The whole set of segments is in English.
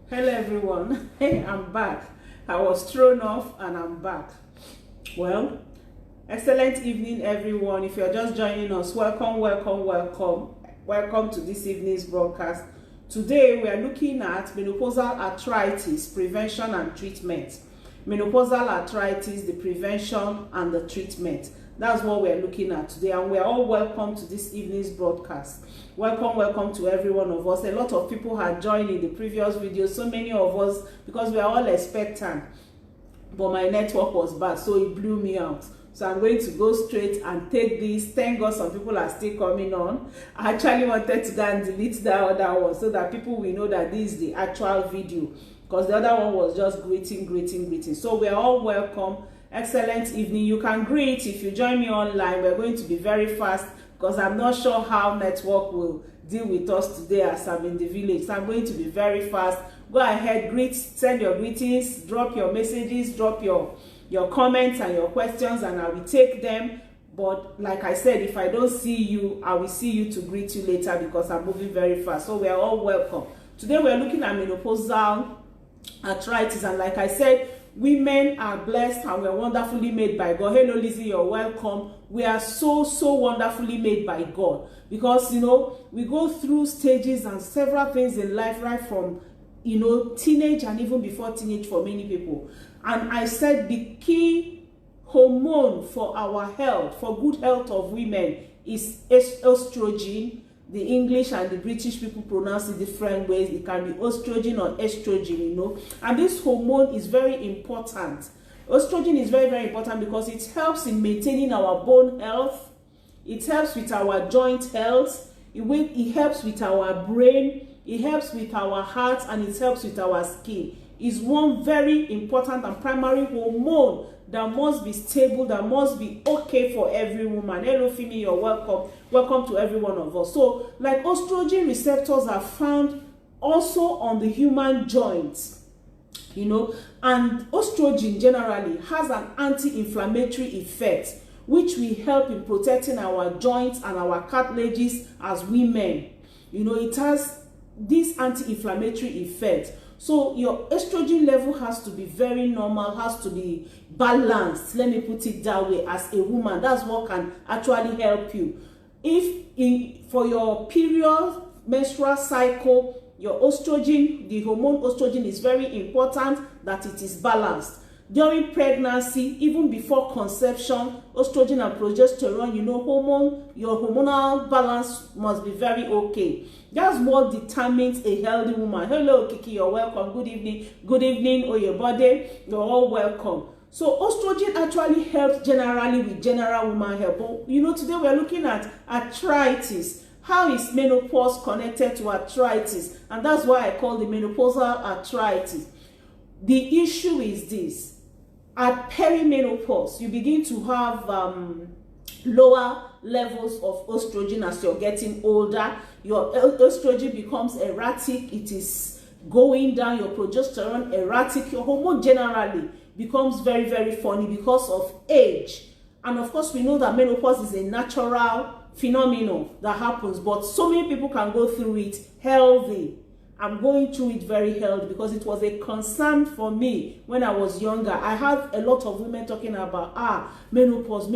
Hello everyone. Hey, I'm back. I was thrown off and I'm back. Well, excellent evening everyone. If you're just joining us, welcome to this evening's broadcast. Today we are looking at menopausal arthritis prevention and treatment. Menopausal arthritis, the prevention and the treatment. That's what we're looking at today, and we're all welcome to this evening's broadcast. Welcome to every one of us. A lot of people had joined in the previous video, so many of us, because we are all expectant, but my network was bad, so it blew me out. So I'm going to go straight and take this. Thank God some people are still coming on. I actually wanted to go and delete that other one so that people will know that this is the actual video, because the other one was just greeting. So we're all welcome. Excellent evening. You can greet if you join me online. We're going to be very fast because I'm not sure how network will deal with us today as I'm in the village. So I'm going to be very fast. Go ahead, greet, send your greetings, drop your messages, drop your comments and your questions, and I will take them. But like I said, if I don't see you, I will see you to greet you later because I'm moving very fast. So we are all welcome. Today we're looking at menopausal arthritis, and like I said, women are blessed and we're wonderfully made by God. Hello Lizzie, you're welcome. We are so wonderfully made by God, because we go through stages and several things in life, right from teenage and even before teenage for many people. And I said the key hormone for our health, for good health of women, is oestrogen. The English and the British people pronounce it different ways. It can be oestrogen or estrogen, and this hormone is very important. Estrogen is very important because it helps in maintaining our bone health, it helps with our joint health, it helps with our brain, it helps with our heart, and it helps with our skin. It's one very important and primary hormone that must be stable, that must be okay for every woman. Hello Fimi, you're welcome. Welcome to every one of us. So like estrogen receptors are found also on the human joints, and estrogen generally has an anti-inflammatory effect, which will help in protecting our joints and our cartilages as women. It has this anti-inflammatory effect. So your estrogen level has to be very normal, has to be balanced. Let me put it that way. As a woman, that's what can actually help you. For your period, menstrual cycle, your estrogen, the hormone estrogen, is very important that it is balanced. During pregnancy, even before conception, estrogen and progesterone, your hormonal balance must be very okay. That's what determines a healthy woman. Hello Kiki, you're welcome. Good evening, or your body, you're all welcome. So estrogen actually helps generally with general woman health. But today we're looking at arthritis. How is menopause connected to arthritis? And that's why I call the menopausal arthritis. The issue is this: at perimenopause, you begin to have lower levels of estrogen as you're getting older. Your estrogen becomes erratic, it is going down, your progesterone erratic, your hormone generally becomes very funny because of age. And of course we know that menopause is a natural phenomenon that happens, but so many people can go through it healthy. I'm going through it very healthy because it was a concern for me when I was younger. I had a lot of women talking about menopause.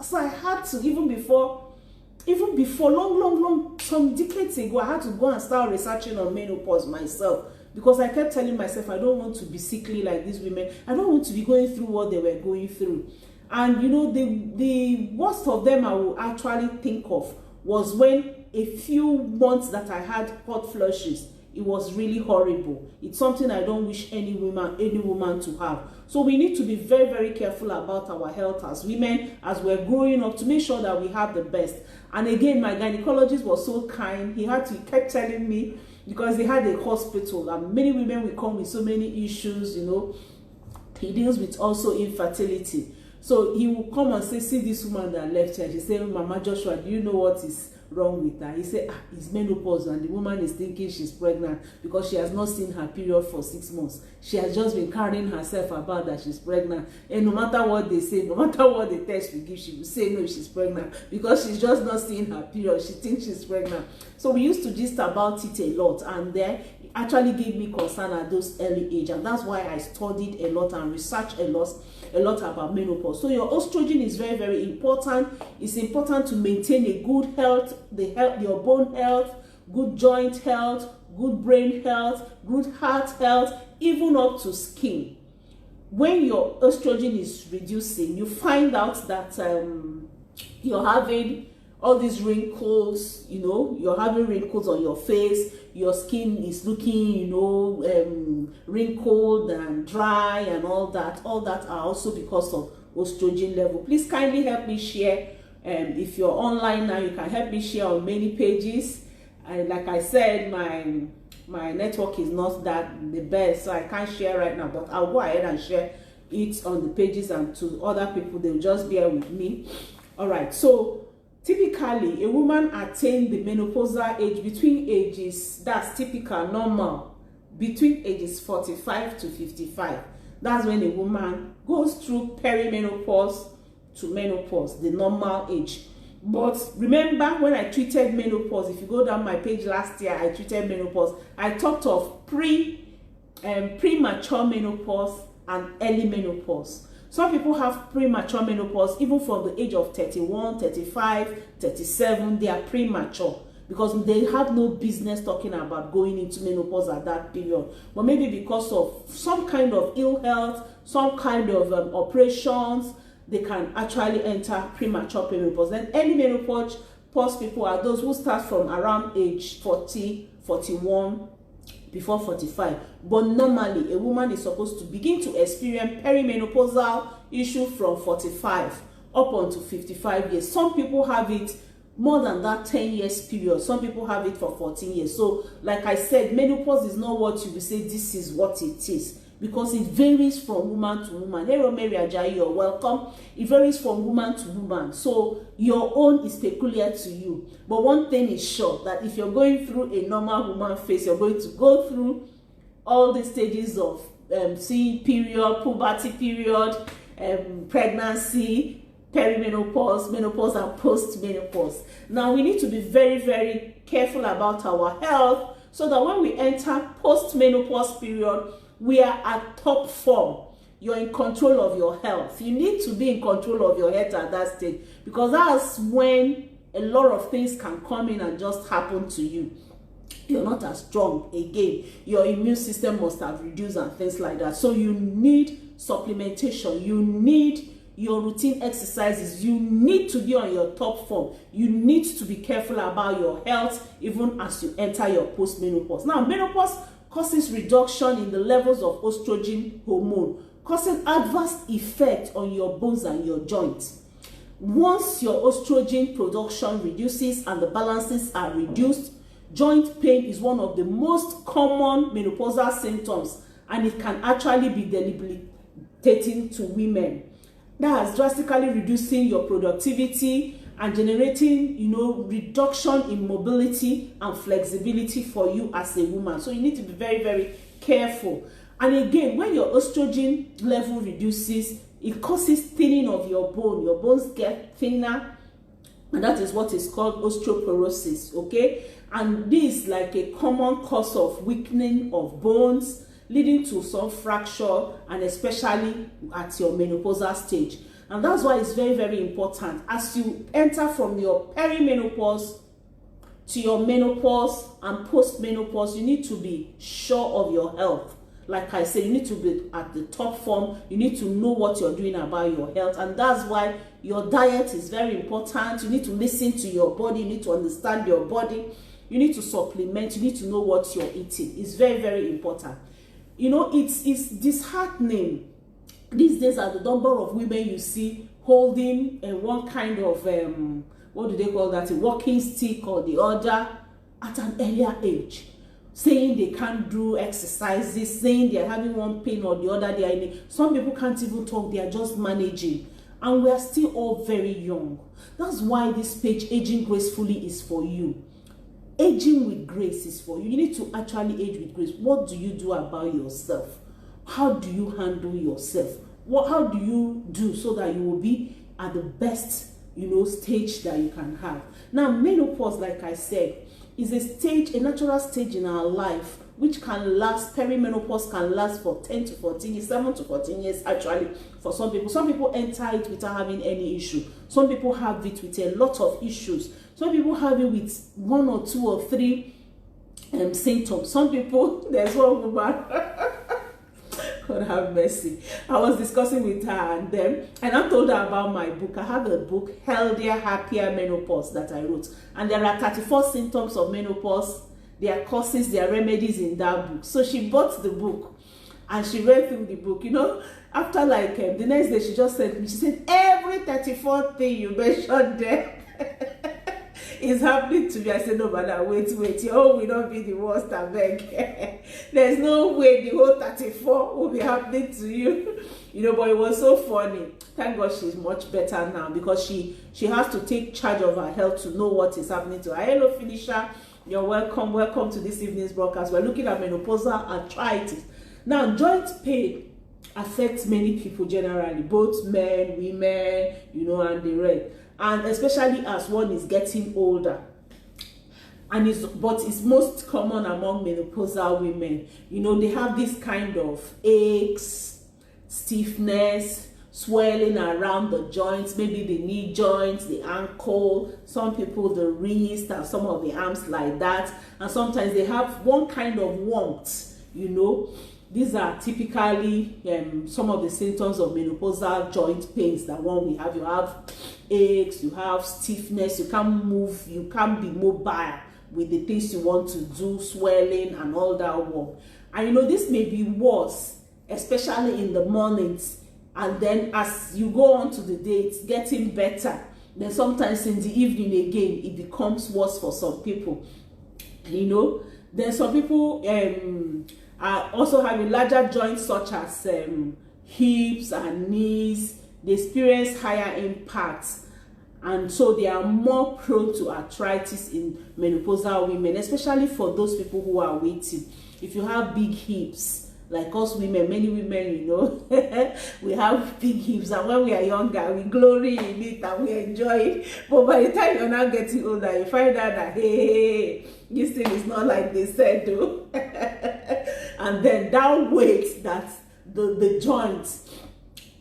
So I had to, even before long, some decades ago, I had to go and start researching on menopause myself, because I kept telling myself I don't want to be sickly like these women. I don't want to be going through what they were going through. And the worst of them I will actually think of was when a few months that I had hot flushes. It was really horrible. It's something I don't wish any woman to have. So we need to be very careful about our health as women, as we're growing up, to make sure that we have the best. And again, my gynecologist was so kind. He kept telling me, because they had a hospital and many women will come with so many issues. He deals with also infertility. So he will come and say, see this woman that left here. She said, Mama Joshua, do you know what is wrong with her? He said, it's menopause, and the woman is thinking she's pregnant because she has not seen her period for 6 months. She has just been carrying herself about that she's pregnant, and no matter what they say, no matter what the test we give, she will say no, she's pregnant, because she's just not seeing her period. She thinks she's pregnant. So we used to gist about it a lot, and then actually gave me concern at those early age, and that's why I studied a lot and researched a lot about menopause. So your estrogen is very, very important. It's important to maintain a good health, your bone health, good joint health, good brain health, good heart health, even up to skin. When your estrogen is reducing, you find out that you're having all these wrinkles, you know, you're having wrinkles on your face, your skin is looking, you know, wrinkled and dry and all that. All that are also because of estrogen level. Please kindly help me share. If you're online now, you can help me share on many pages. And like I said, my network is not that the best, so I can't share right now, but I'll go ahead and share it on the pages, and to other people, they'll just bear with me. All right, so typically a woman attains the menopausal age between ages, that's typical, normal, between ages 45 to 55. That's when a woman goes through perimenopause to menopause, the normal age. But remember, when I treated menopause, if you go down my page last year, I treated menopause. I talked of premature menopause and early menopause. Some people have premature menopause even from the age of 31, 35, 37. They are premature because they have no business talking about going into menopause at that period. But maybe because of some kind of ill health, some kind of operations, they can actually enter premature menopause. Then early menopause people are those who start from around age 40, 41, before 45. But normally a woman is supposed to begin to experience perimenopausal issue from 45 up until 55 years. Some people have it more than that 10 years period. Some people have it for 14 years. So like I said, menopause is not what you will say this is what it is, because it varies from woman to woman. Hello, Mary Ajayi, you're welcome. It varies from woman to woman. So your own is peculiar to you. But one thing is sure, that if you're going through a normal woman phase, you're going to go through all the stages of seeing period, puberty period, pregnancy, perimenopause, menopause, and post-menopause. Now we need to be very, very careful about our health so that when we enter post-menopause period, we are at top form. You're in control of your health. You need to be in control of your health at that stage, because that's when a lot of things can come in and just happen to you. You're not as strong again. Your immune system must have reduced and things like that. So you need supplementation. You need your routine exercises. You need to be on your top form. You need to be careful about your health even as you enter your post-menopause. Now, menopause causes reduction in the levels of estrogen hormone, causing adverse effect on your bones and your joints. Once your estrogen production reduces and the balances are reduced, joint pain is one of the most common menopausal symptoms, and it can actually be debilitating to women. That is drastically reducing your productivity and generating, you know, reduction in mobility and flexibility for you as a woman. So you need to be very, very careful. And again, when your estrogen level reduces, it causes thinning of your bone. Your bones get thinner, and that is what is called osteoporosis, okay? And this is like a common cause of weakening of bones, leading to some fracture, and especially at your menopausal stage. And that's why it's very, very important as you enter from your perimenopause to your menopause and post-menopause, you need to be sure of your health. Like I said, you need to be at the top form. You need to know what you're doing about your health. And that's why your diet is very important. You need to listen to your body. You need to understand your body. You need to supplement. You need to know what you're eating. It's very, very important. You know, it's disheartening these days at the number of women you see holding one kind of, what do they call that, a walking stick or the other at an earlier age, saying they can't do exercises, saying they're having one pain or the other. Some people can't even talk, they are just managing. And we are still all very young. That's why this page, Aging Gracefully, is for you. Aging with grace is for you. You need to actually age with grace. What do you do about yourself? How do you handle yourself? How do you do so that you will be at the best, you know, stage that you can have? Now, menopause, like I said, is a stage, a natural stage in our life which can last, perimenopause can last for 10 to 14 years, 7 to 14 years actually for some people. Some people enter it without having any issue. Some people have it with a lot of issues. Some people have it with 1 or 2 or 3 symptoms. Some people, there's one woman, God have mercy. I was discussing with her and I told her about my book. I have a book, Healthier, Happier Menopause, that I wrote. And there are 34 symptoms of menopause. There are causes, there are remedies in that book. So she bought the book and she read through the book. You know, after like the next day, she just said to me, she said, every 34th thing you mentioned there is happening to me. I said, no, madam, wait, your own will not be the worst, I beg. There's no way the whole 34 will be happening to you. You know, but it was so funny. Thank God she's much better now, because she has to take charge of her health to know what is happening to her. Hello, Felicia. You're welcome to this evening's broadcast. We're looking at menopausal arthritis. Now, joint pain affects many people generally, both men, women, you know, and the rest. And especially as one is getting older. And but it's most common among menopausal women. You know, they have this kind of aches, stiffness, swelling around the joints, maybe the knee joints, the ankle, some people the wrist and some of the arms like that. And sometimes they have one kind of warmth, you know. These are typically some of the symptoms of menopausal joint pains that one we have. You have aches, you have stiffness, you can't move, you can't be mobile with the things you want to do, swelling and all that work. And you know, this may be worse, especially in the mornings. And then as you go on to the day, it's getting better. Then sometimes in the evening again, it becomes worse for some people. You know, then some people also having larger joints such as hips and knees. They experience higher impacts, and so they are more prone to arthritis in menopausal women, especially for those people who are waiting. If you have big hips, like us women, many women, you know, we have big hips, and when we are younger, we glory in it and we enjoy it. But by the time you're now getting older, you find out that, hey, this thing is not like they said, though. And then that weight that the joints,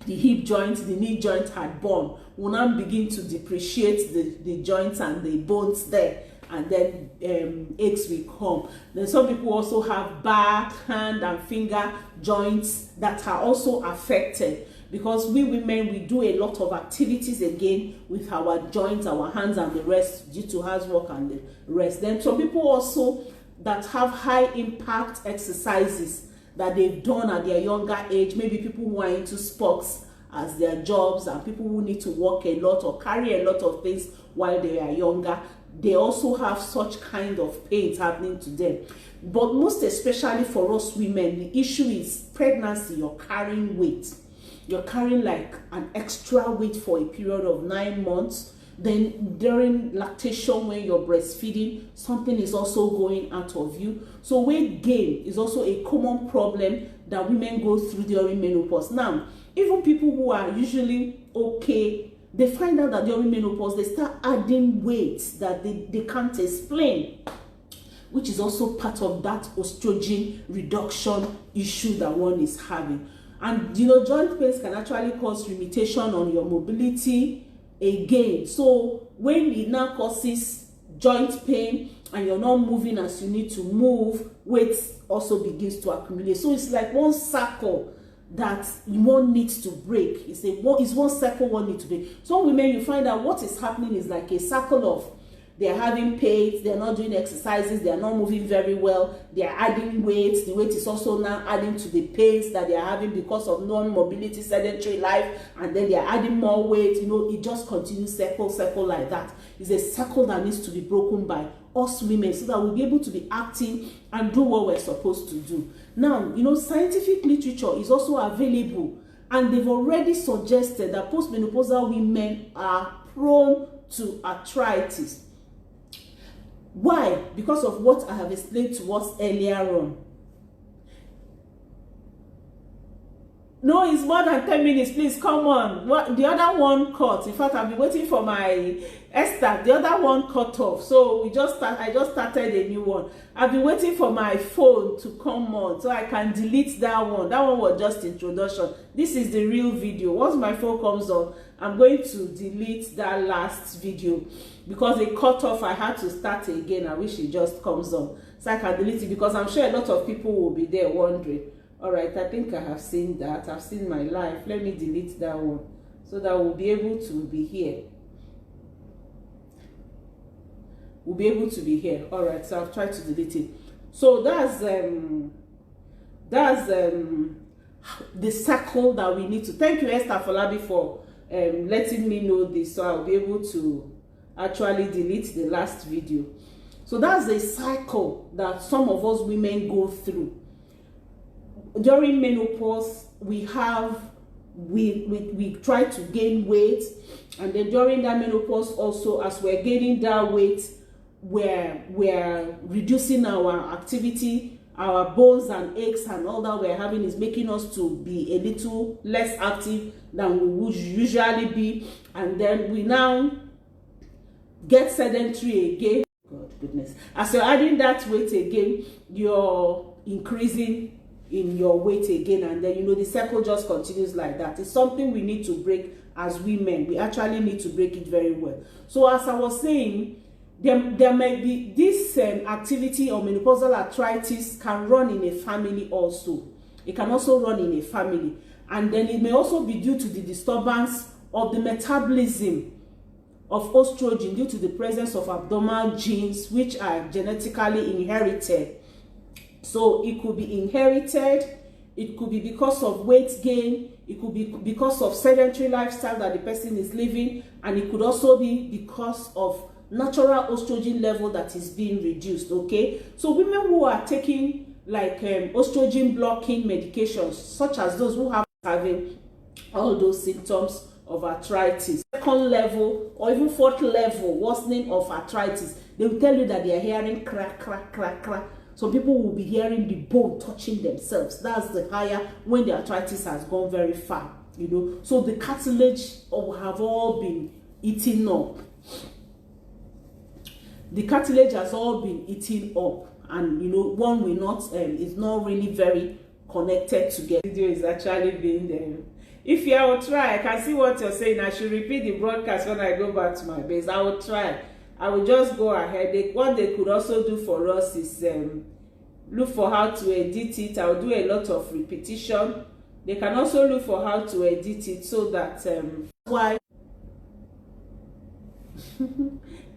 the hip joint, the knee joint had borne, will now begin to depreciate the joints and the bones there. And then aches will come. Then some people also have back, hand and finger joints that are also affected, because we women, we do a lot of activities again with our joints, our hands and the rest, due to housework and the rest. Then some people also that have high impact exercises that they've done at their younger age, maybe people who are into sports as their jobs, and people who need to walk a lot or carry a lot of things while they are younger, they also have such kind of pains happening to them. But most especially for us women, the issue is pregnancy. You're carrying weight. You're carrying like an extra weight for a period of 9 months. Then during lactation, when you're breastfeeding, something is also going out of you. So weight gain is also a common problem that women go through during menopause. Now, even people who are usually okay, they find out that during menopause, they start adding weight that they can't explain, which is also part of that oestrogen reduction issue that one is having. And you know, joint pains can actually cause limitation on your mobility again. So when it now causes joint pain and you're not moving as you need to move, weight also begins to accumulate. So it's like one circle that one needs to break. It's one circle one needs to break. Some women, you find out what is happening is like a circle of they're having pains, they're not doing exercises, they're not moving very well, they're adding weight. The weight is also now adding to the pains that they're having because of non-mobility, sedentary life, and then they're adding more weight. You know, it just continues circle like that. It's a circle that needs to be broken by us women so that we'll be able to be acting and do what we're supposed to do. Now, you know, scientific literature is also available, and they've already suggested that postmenopausal women are prone to arthritis. Why? Because of what I have explained to us earlier on. No, it's more than 10 minutes. Please, come on. What, the other one cut. In fact, I've been waiting for my Esther. The other one cut off. So I just started a new one. I've been waiting for my phone to come on so I can delete that one. That one was just introduction. This is the real video. Once my phone comes on, I'm going to delete that last video because it cut off. I had to start again. I wish it just comes on so I can delete it, because I'm sure a lot of people will be there wondering. All right, I think I have seen that. I've seen my life. Let me delete that one so that we'll be able to be here. We'll be able to be here. All right, so I've tried to delete it. So that's the circle that we need to. Thank you, Esther Folabi, for letting me know this, so I'll be able to actually delete the last video. So that's the cycle that some of us women go through. During menopause, we try to gain weight, and then during that menopause also, as we're gaining that weight, we're reducing our activity, our bones and aches and all that we're having is making us to be a little less active than we would usually be, and then we now get sedentary again. God goodness, as you're adding that weight again, you're increasing in your weight again, and then the cycle just continues like that. It's something we need to break as women. We actually need to break it very well. So as I was saying, there may be this activity or menopausal arthritis can run in a family also. It can also run in a family, and then it may also be due to the disturbance of the metabolism of oestrogen due to the presence of abnormal genes which are genetically inherited. So it could be inherited, it could be because of weight gain, it could be because of sedentary lifestyle that the person is living, and it could also be because of natural estrogen level that is being reduced. Okay, so women who are taking like estrogen blocking medications, such as those who have having all those symptoms of arthritis, second level or even fourth level worsening of arthritis, they will tell you that they are hearing crack, crack, crack, crack. Some people will be hearing the bone touching themselves. That's the higher when the arthritis has gone very far, So the cartilage have all been eaten up. The cartilage has all been eaten up, and one will not is not really very connected together. The video is actually being there. If you will try, I can see what you're saying. I should repeat the broadcast when I go back to my base. I will try. I will just go ahead. What they could also do for us is look for how to edit it. I'll do a lot of repetition. They can also look for how to edit it so that why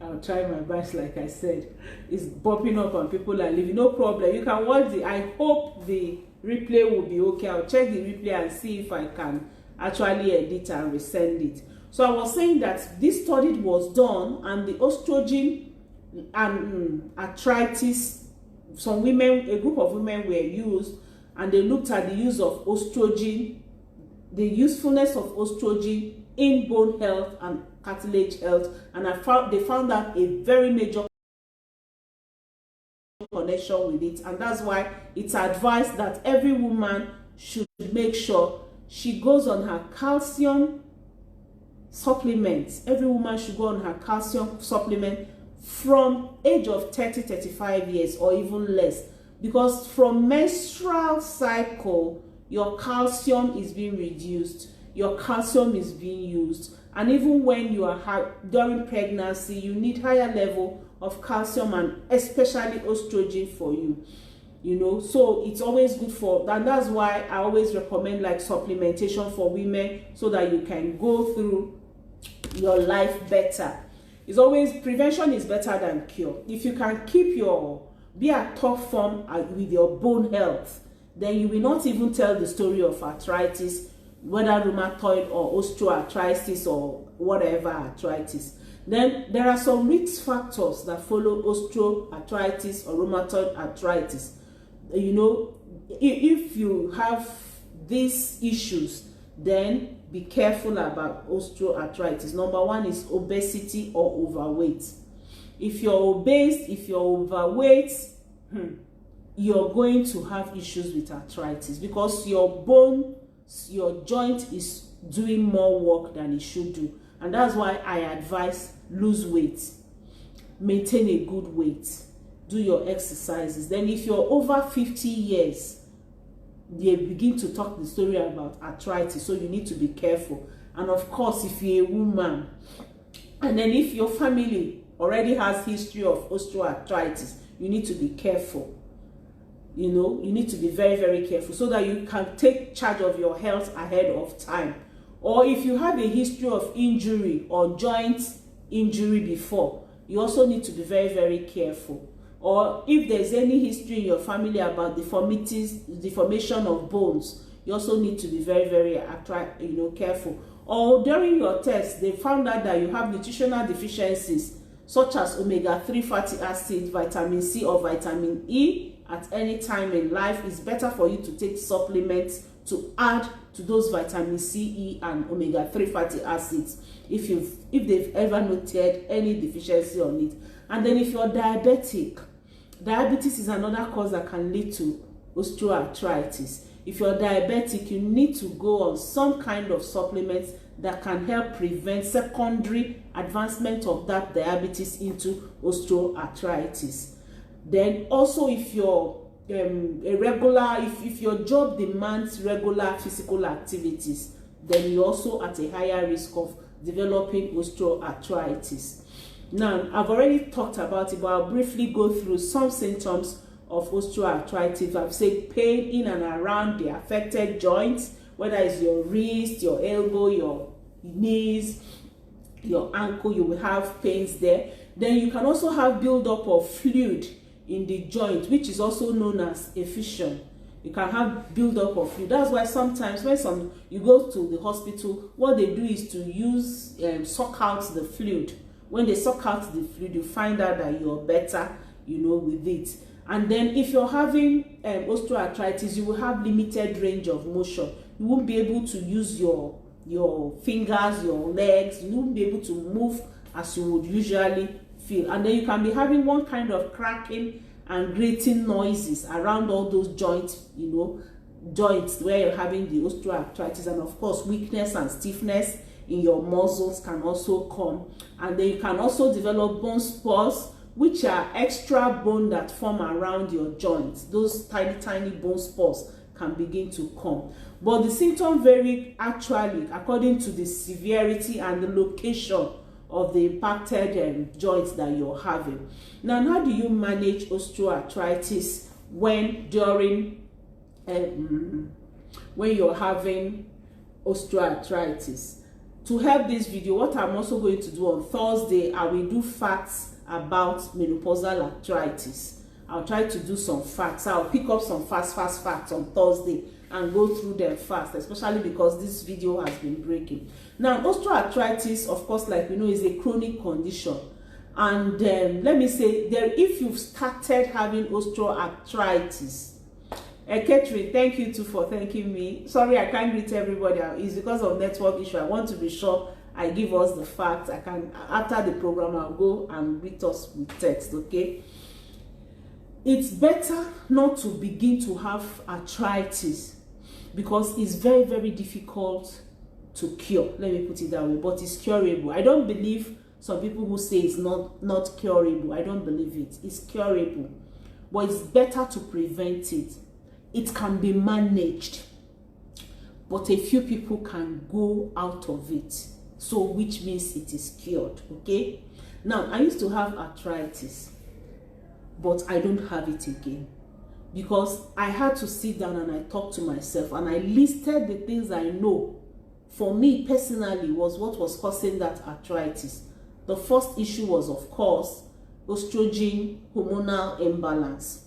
I'll try my best. Like I said, it's popping up and people are leaving. No problem. You can watch I hope the replay will be okay. I'll check the replay and see if I can actually edit and resend it. So I was saying that this study was done, and the estrogen and arthritis, some women, a group of women were used, and they looked at the use of estrogen, the usefulness of estrogen in bone health and cartilage health, and they found that a very major connection with it, and that's why it's advised that every woman should make sure she goes on her calcium supplements. Every woman should go on her calcium supplement from age of 30-35 years or even less, because from menstrual cycle your calcium is being reduced, your calcium is being used, and even when you are during pregnancy, you need higher level of calcium and especially estrogen for you. So it's always good for, and that's why I always recommend like supplementation for women, so that you can go through your life better. It's always, prevention is better than cure. If you can be at top form with your bone health, then you will not even tell the story of arthritis, whether rheumatoid or osteoarthritis or whatever arthritis. Then there are some risk factors that follow osteoarthritis or rheumatoid arthritis. If you have these issues, then be careful about osteoarthritis. Number one is obesity or overweight. If you're obese, if you're overweight, you're going to have issues with arthritis, because your bone your joint is doing more work than it should do. And that's why I advise lose weight, maintain a good weight, do your exercises. Then if you're over 50 years, they begin to talk the story about arthritis, so you need to be careful. And of course, if you're a woman, and then if your family already has history of osteoarthritis, you need to be careful. You know, you need to be very, very careful so that you can take charge of your health ahead of time. Or if you have a history of injury or joint injury before, you also need to be very, very careful. Or if there's any history in your family about deformities, deformation of bones, you also need to be very, very careful. Or during your test, they found out that you have nutritional deficiencies such as omega-3 fatty acids, vitamin C or vitamin E at any time in life. It's better for you to take supplements to add to those vitamin C, E, and omega-3 fatty acids if they've ever noted any deficiency on it. And then if you're diabetic, diabetes is another cause that can lead to osteoarthritis. If you're diabetic, you need to go on some kind of supplements that can help prevent secondary advancement of that diabetes into osteoarthritis. Then also, if you're if your job demands regular physical activities, then you're also at a higher risk of developing osteoarthritis. Now, I've already talked about it, but I'll briefly go through some symptoms of osteoarthritis. I've said pain in and around the affected joints, whether it's your wrist, your elbow, your knees, your ankle, you will have pains there. Then you can also have buildup of fluid in the joint, which is also known as effusion. You can have buildup of fluid. That's why sometimes when you go to the hospital, what they do is to use suck out the fluid. When they suck out the fluid, you find out that you're better, with it. And then if you're having osteoarthritis, you will have limited range of motion. You won't be able to use your fingers, your legs. You won't be able to move as you would usually feel. And then you can be having one kind of cracking and grating noises around all those joints, joints where you're having the osteoarthritis. And of course, weakness and stiffness in your muscles can also come. And then you can also develop bone spurs, which are extra bone that form around your joints. Those tiny, tiny bone spurs can begin to come. But the symptoms vary actually according to the severity and the location of the impacted joints that you're having. Now, how do you manage osteoarthritis when you're having osteoarthritis? To help this video, what I'm also going to do on Thursday, I will do facts about menopausal arthritis. I'll try to do some facts. I'll pick up some fast facts on Thursday and go through them fast, especially because this video has been breaking. Now, osteoarthritis, of course, like we know, is a chronic condition. And let me say, if you've started having osteoarthritis, Catherine, thank you too for thanking me. Sorry, I can't greet everybody. It's because of network issue. I want to be sure I give us the facts. I can, after the program, I'll go and greet us with text, okay? It's better not to begin to have arthritis because it's very, very difficult to cure. Let me put it that way, but it's curable. I don't believe some people who say it's not curable. I don't believe it. It's curable, but it's better to prevent it. It can be managed, but a few people can go out of it. So, which means it is cured, okay? Now, I used to have arthritis, but I don't have it again because I had to sit down and I talked to myself and I listed the things I know for me personally was what was causing that arthritis. The first issue was, of course, oestrogen hormonal imbalance.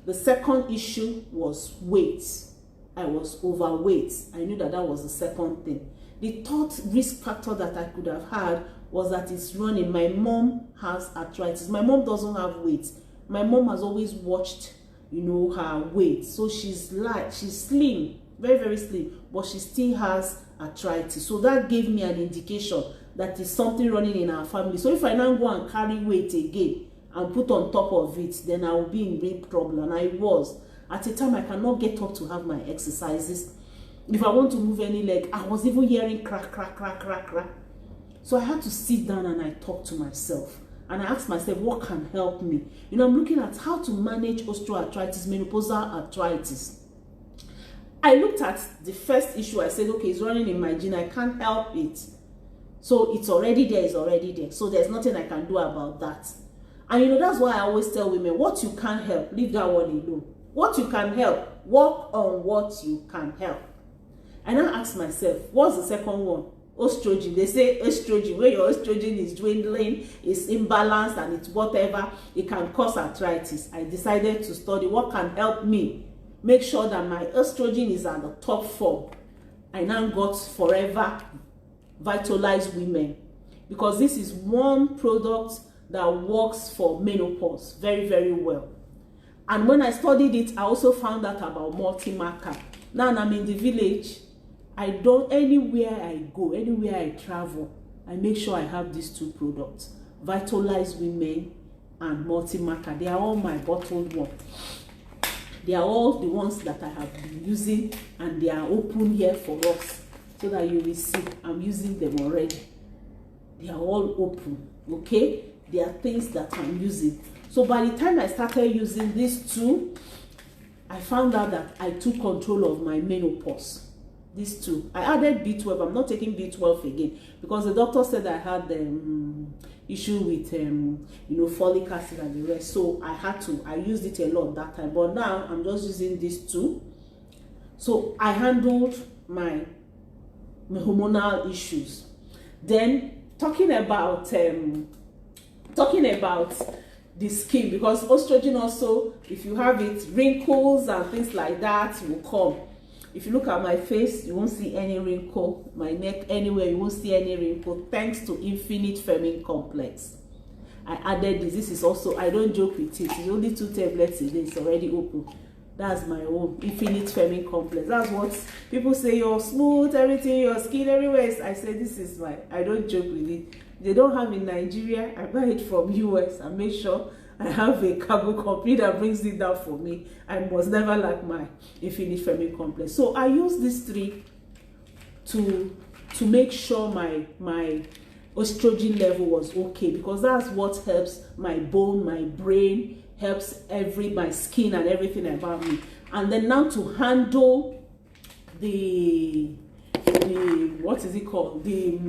The second issue was weight. I was overweight. I knew that was the second thing. The third risk factor that I could have had was that it's running. My mom has arthritis. My mom doesn't have weight. My mom has always watched, her weight. So she's slim, very, very slim, but she still has arthritis. So that gave me an indication that is something running in our family. So if I now go and carry weight again and put on top of it, then I will be in big trouble. And I was. At a time, I cannot get up to have my exercises. If I want to move any leg, I was even hearing crack, crack, crack, crack, crack. So I had to sit down and I talk to myself. And I asked myself, what can help me? You know, I'm looking at how to manage osteoarthritis, menopausal arthritis. I looked at the first issue. I said, okay, it's running in my gene. I can't help it. So it's already there, it's already there. So there's nothing I can do about that. And you know, that's why I always tell women, what you can't help, leave that one alone. What you can help, work on what you can help. And I asked myself, what's the second one? Oestrogen. They say estrogen, where your estrogen is dwindling, is imbalanced, and it's whatever, it can cause arthritis. I decided to study what can help me make sure that my estrogen is at the top form. I now got Forever Vitalized Women, because this is one product that works for menopause very, very well. And when I studied it, I also found out about multi-marker. Now I'm in the village. I don't, anywhere I go, anywhere I travel, I make sure I have these two products, Vitalized Women and multi-marker. They are all my bottled ones. They are all the ones that I have been using, and they are open here for us so that you will see I'm using them already. They are all open, okay? They are things that I'm using. So by the time I started using these two, I found out that I took control of my menopause. These two. I added B12. I'm not taking B12 again because the doctor said I had issue with you know, folic acid and the rest. So I used it a lot that time. But now I'm just using these two. So I handled my hormonal issues. Then talking about the skin, because estrogen also, if you have it, wrinkles and things like that will come. If you look at my face, you won't see any wrinkle. My neck, anywhere, you won't see any wrinkle, thanks to Infinite Feminine Complex. I added this. This is also, I don't joke with it. It's only 2 tablets a day. It's already open. That's my own Infinite Feminine Complex. That's what people say, you're smooth, everything, your skin everywhere. I say, this is my, I don't joke with it. They don't have in Nigeria. I buy it from US and make sure I have a cargo company that brings it down for me. I must never lack my Infinite Feminine Complex. So I use these 3 to make sure my estrogen level was okay, because that's what helps my bone, my brain, helps my skin and everything about me. And then now to handle the what is it called, the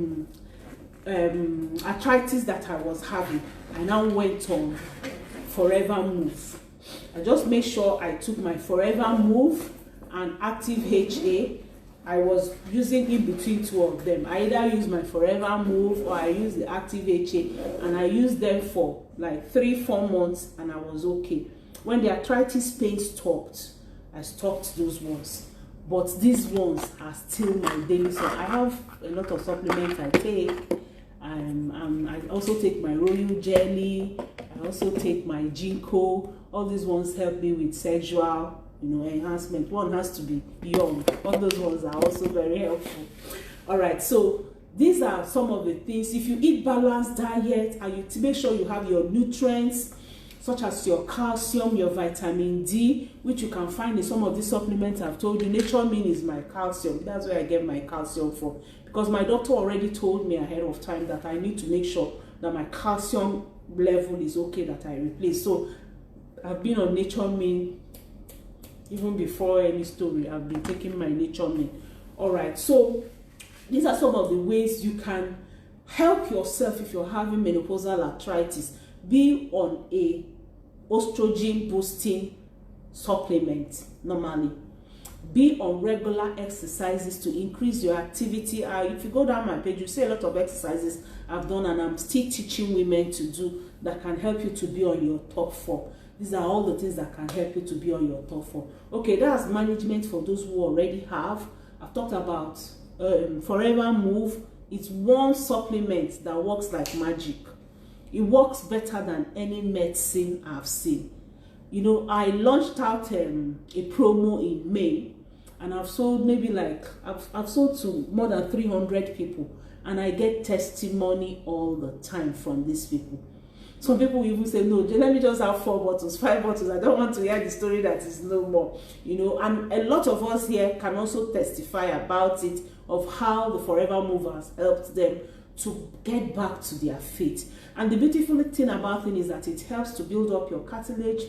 arthritis that I was having, I now went on Forever Move. I just made sure I took my Forever Move and Active HA. I was using in between 2 of them. I either use my Forever Move or I use the Active HA, and I used them for like 3-4 months and I was okay. When the arthritis pain stopped, I stopped those ones. But these ones are still my daily. So I have a lot of supplements I take. I also take my royal jelly. I also take my ginkgo. All these ones help me with sexual, you know, enhancement. One has to be young. All those ones are also very helpful. All right, so these are some of the things. If you eat balanced diet and you make sure you have your nutrients, such as your calcium, your vitamin D, which you can find in some of these supplements I've told you. Nature Mean is my calcium. That's where I get my calcium from. Because my doctor already told me ahead of time that I need to make sure that my calcium level is okay, that I replace. So I've been on Nature Mean even before any story. I've been taking my Nature Mean. All right, so these are some of the ways you can help yourself if you're having menopausal arthritis. Be on a estrogen boosting supplement normally. Be on regular exercises to increase your activity. If you go down my page, you see a lot of exercises I've done and I'm still teaching women to do that can help you to be on your top form. These are all the things that can help you to be on your top form. Okay, that's management for those who already have. I've talked about Forever Move. It's one supplement that works like magic. It works better than any medicine I've seen. You know, I launched out a promo in May, and I've sold maybe like, I've sold to more than 300 people, and I get testimony all the time from these people. Some people even say, no, let me just have 4 bottles, 5 bottles. I don't want to hear the story that is no more. You know, and a lot of us here can also testify about it, of how the Forever Movers helped them to get back to their faith. And the beautiful thing about it is that it helps to build up your cartilage,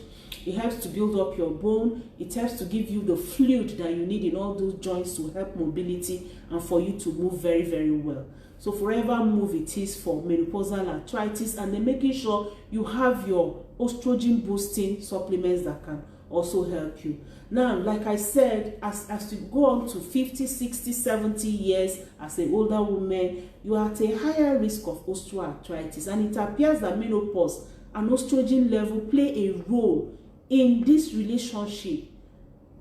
it helps to build up your bone, it helps to give you the fluid that you need in all those joints to help mobility and for you to move very, very well. So Forever Move it is for menopausal arthritis, and then making sure you have your estrogen boosting supplements that can also help you. Now, like I said, as you go on to 50, 60, 70 years as an older woman, you are at a higher risk of osteoarthritis, and it appears that menopause and estrogen level play a role in this relationship.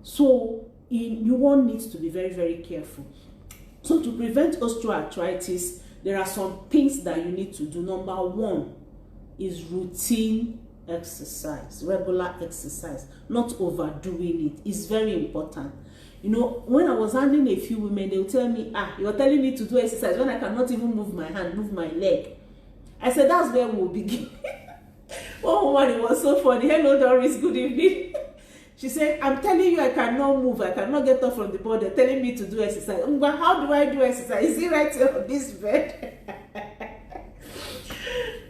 So you won't need to be very, very careful. So to prevent osteoarthritis, there are some things that you need to do. Number 1 is routine exercise, regular exercise, not overdoing it. It's very important. You know, when I was handling a few women, they will tell me, you're telling me to do exercise when I cannot even move my hand, move my leg. I said, that's where we'll begin. One woman, it was so funny. Hello, Doris, good evening. She said, I'm telling you I cannot move, I cannot get up from the bed. They're telling me to do exercise. But how do I do exercise? Is it right here on this bed?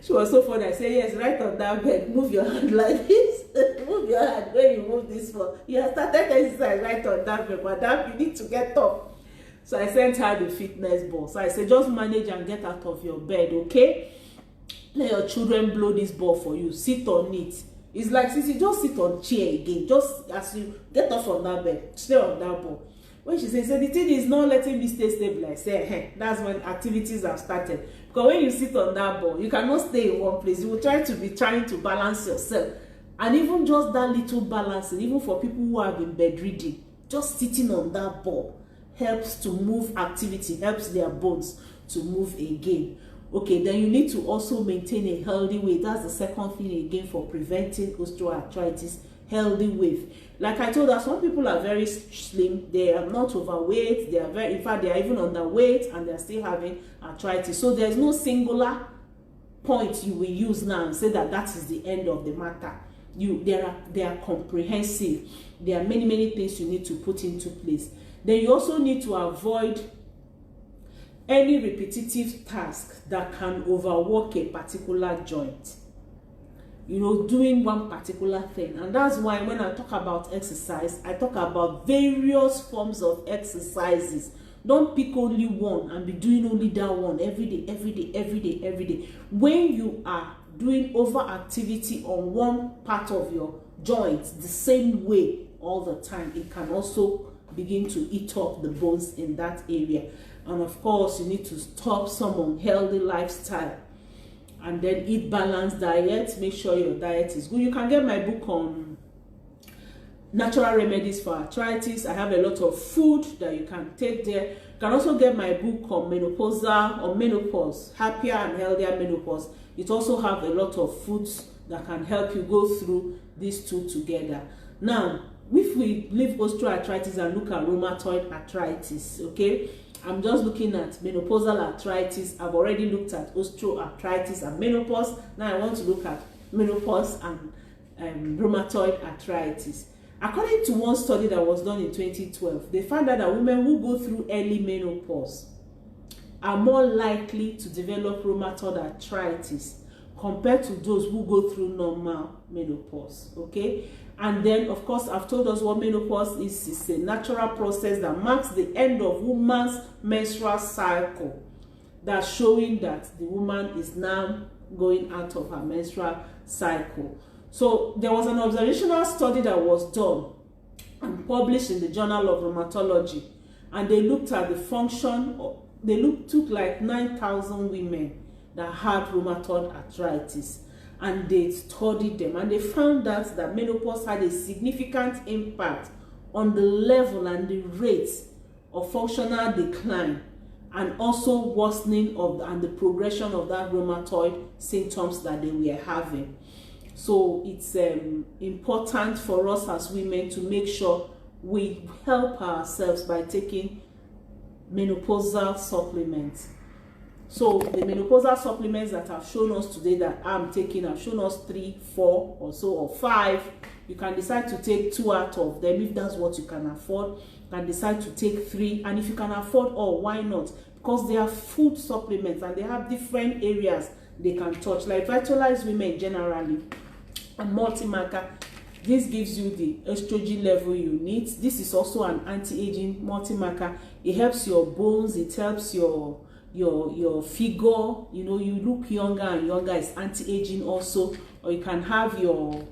She was so funny. I said, yes, right on that bed. Move your hand like this. Move your hand when you move this one. You have started exercise right on that bed, madam. You need to get up. So I sent her the fitness ball. So I said, just manage and get out of your bed, okay? Let your children blow this ball for you. Sit on it. It's like, Sissy, just sit on chair again. Just as you get off from that bed, stay on that ball. When she says, the thing is not letting me stay stable, I say, hey, that's when activities have started. Because when you sit on that ball, you cannot stay in one place. You will try to balance yourself. And even just that little balancing, even for people who have been bedridden, just sitting on that ball helps to move activity, helps their bones to move again. Okay, then you need to also maintain a healthy weight. That's the second thing again for preventing osteoarthritis, healthy weight. Like I told her, some people are very slim, they are not overweight, they are very, in fact, they are even underweight, and they are still having arthritis. So there's no singular point you will use now and say that that is the end of the matter. They are comprehensive. There are many things you need to put into place. Then you also need to avoid any repetitive task that can overwork a particular joint. You know, doing one particular thing. And that's why when I talk about exercise, I talk about various forms of exercises. Don't pick only one and be doing only that one every day. When you are doing overactivity on one part of your joints the same way all the time, it can also begin to eat up the bones in that area. And of course, you need to stop some unhealthy lifestyle and then eat balanced diet. Make sure your diet is good. You can get my book on natural remedies for arthritis. I have a lot of food that you can take there. You can also get my book on menopausal or menopause, happier and healthier menopause. It also have a lot of foods that can help you go through these two together. Now, if we leave osteoarthritis and look at rheumatoid arthritis, okay? I'm just looking at menopausal arthritis. I've already looked at osteoarthritis and menopause. Now I want to look at menopause and rheumatoid arthritis. According to one study that was done in 2012, they found out that women who go through early menopause are more likely to develop rheumatoid arthritis compared to those who go through normal menopause, okay? And then, of course, I've told us what menopause is. It's a natural process that marks the end of woman's menstrual cycle. That's showing that the woman is now going out of her menstrual cycle. So there was an observational study that was done and published in the Journal of Rheumatology. And they looked at the function, took like 9,000 women that had rheumatoid arthritis. And they studied them, and they found out that menopause had a significant impact on the level and the rate of functional decline, and also worsening of and the progression of that rheumatoid symptoms that they were having. So it's important for us as women to make sure we help ourselves by taking menopausal supplements. So the menopausal supplements that I've shown us today that I'm taking, I've shown us 3, 4 or so, or 5. You can decide to take 2 out of them if that's what you can afford. You can decide to take 3, and if you can afford all, why not? Because they are food supplements and they have different areas they can touch, like Vitalize Women generally and multi-marker. This gives you the estrogen level you need. This is also an anti-aging multi-marker. It helps your bones, it helps your figure, you know, you look younger and younger. It's anti-aging also. Or you can have your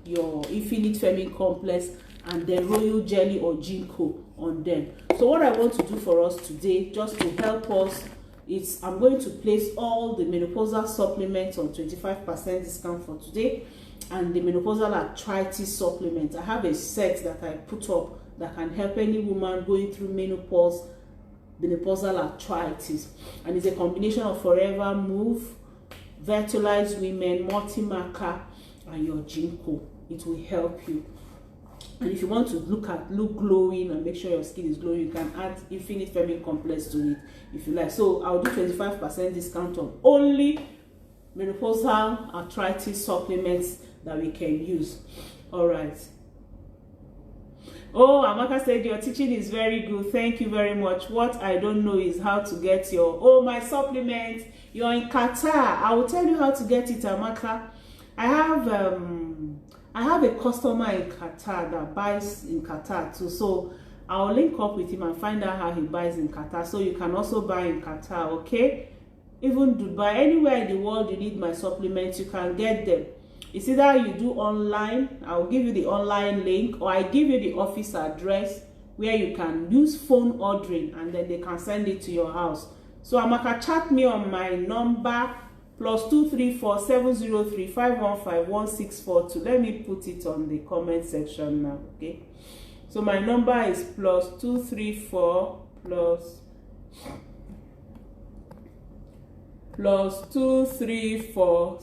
infinite feminine complex and then royal jelly or ginkgo on them. So what I want to do for us today, just to help us, is I'm going to place all the menopausal supplements on 25% discount for today, and the menopausal arthritis supplement. I have a set that I put up that can help any woman going through menopause, menopausal arthritis, and it's a combination of Forever Move, Vitalize Women, multi-marker, and your ginkgo. It will help you. And if you want to look glowing and make sure your skin is glowing, you can add infinite feminine complex to it if you like. So I'll do 25% discount on only menopausal arthritis supplements that we can use. All right. Oh, Amaka said your teaching is very good. Thank you very much. What I don't know is how to get your my supplement. You're in Qatar. I will tell you how to get it, Amaka. I have a customer in Qatar that buys in Qatar too, so I'll link up with him and find out how he buys in Qatar, so you can also buy in Qatar, okay? Even Dubai, anywhere in the world you need my supplements, you can get them. It's either you do online, I'll give you the online link, or I give you the office address where you can use phone ordering and then they can send it to your house. So Amaka, chat me on my number +234 703 515 1642. Let me put it on the comment section now, okay? So my number is +234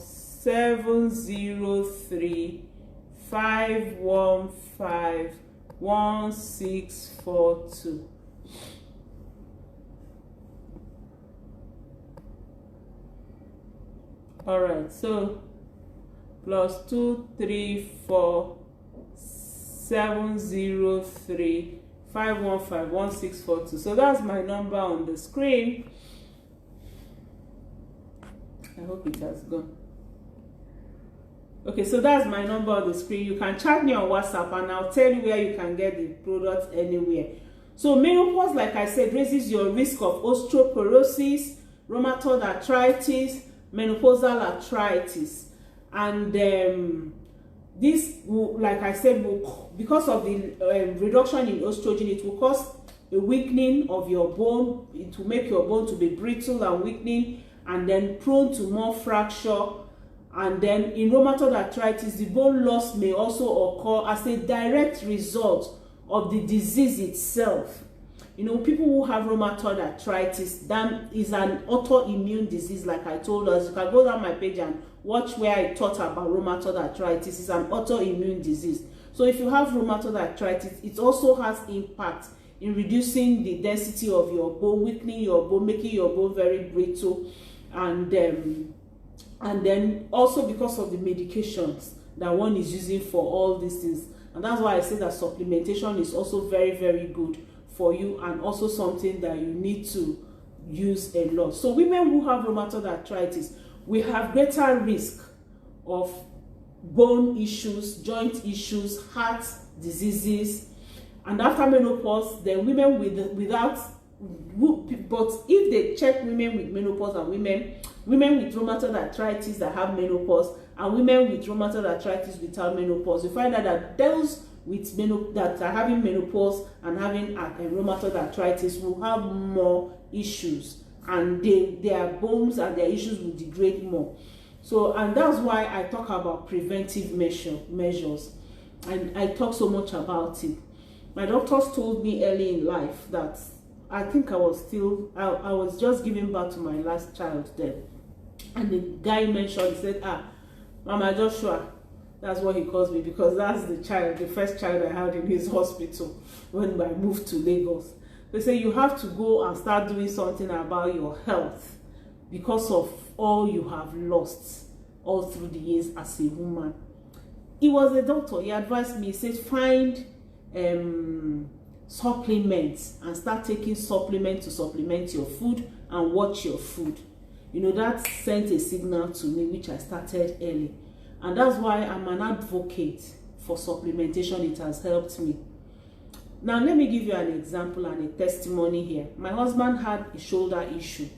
703 515 1642. All right, so +234 703 515 1642. So that's my number on the screen. I hope it has gone. Okay, so that's my number on the screen. You can chat me on WhatsApp and I'll tell you where you can get the product anywhere. So menopause, like I said, raises your risk of osteoporosis, rheumatoid arthritis, menopausal arthritis, and this will, like I said, will, because of the reduction in estrogen, it will cause a weakening of your bone. It will make your bone to be brittle and weakening, and then prone to more fracture. And then in rheumatoid arthritis, the bone loss may also occur as a direct result of the disease itself. You know, people who have rheumatoid arthritis, that is an autoimmune disease, like I told us. You can go down my page and watch where I taught about rheumatoid arthritis. It's an autoimmune disease. So if you have rheumatoid arthritis, it also has impact in reducing the density of your bone, weakening your bone, making your bone very brittle, and then also because of the medications that one is using for all these things. And that's why I say that supplementation is also very, very good for you, and also something that you need to use a lot. So women who have rheumatoid arthritis, we have greater risk of bone issues, joint issues, heart diseases, and after menopause, then women but if they check women with menopause and women with rheumatoid arthritis that have menopause and women with rheumatoid arthritis without menopause, you find out that those that are having menopause and having rheumatoid arthritis will have more issues, and their bones and their issues will degrade more. So, and that's why I talk about preventive measures, and I talk so much about it. My doctors told me early in life that I think I was just giving birth to my last child then, and the guy mentioned, he said, Mama Joshua, that's what he calls me, because that's the first child I had in his hospital when I moved to Lagos. They say you have to go and start doing something about your health. because of all you have lost all through the years as a woman. He was a doctor. He advised me, he said, find supplements and start taking supplements to supplement your food and watch your food. You know, that sent a signal to me, which I started early. And that's why I'm an advocate for supplementation. It has helped me. Now, let me give you an example and a testimony here. My husband had a shoulder issue.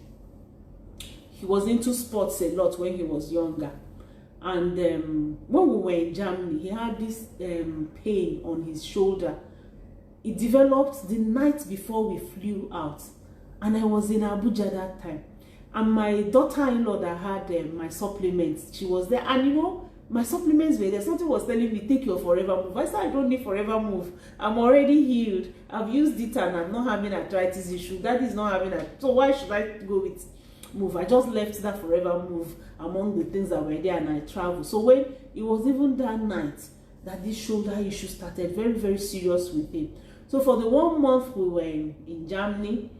He was into sports a lot when he was younger. And when we were in Germany, he had this pain on his shoulder. It developed the night before we flew out. And I was in Abuja that time. And my daughter-in-law that had my supplements, she was there. And you know, my supplements were there. Something was telling me, take your Forever Move. I said, I don't need Forever Move. I'm already healed. I've used it and I'm not having arthritis issue. That is not having a... So why should I go with Move? I just left that Forever Move among the things that were there and I traveled. So when it was even that night that this shoulder issue started, very, very serious with him. So for the 1 month we were in Germany,